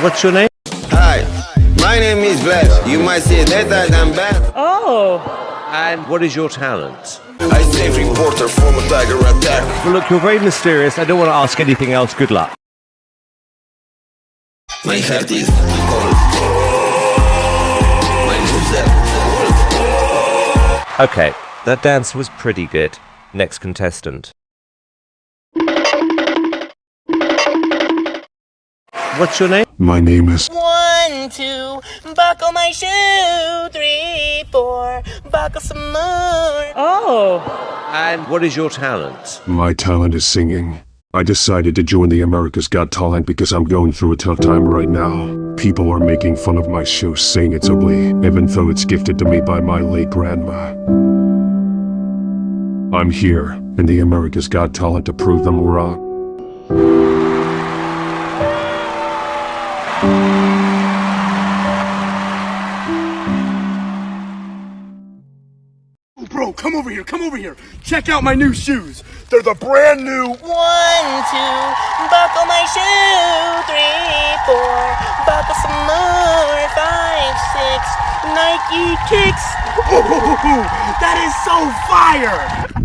What's your name? Hi, my name is Vlad. You might say that I'm bad. Oh. And what is your talent? I save reporter from a tiger attack. Well, look, you're very mysterious. I don't want to ask anything else. Good luck. My heart is cold. My Dudesalp. Okay, that dance was pretty good. Next contestant. What's your name? My name is... 1, 2, buckle my shoe. 3, 4, buckle some more. Oh. And what is your talent? My talent is singing. I decided to join the America's Got Talent because I'm going through a tough time right now. People are making fun of my show, saying it's ugly, even though it's gifted to me by my late grandma. I'm here, in the America's Got Talent, to prove them wrong. Bro, come over here. Check out my new shoes. They're the brand new... 1, 2, buckle my shoe. 3, 4, buckle some more. 5, 6, Nike kicks. That is so fire!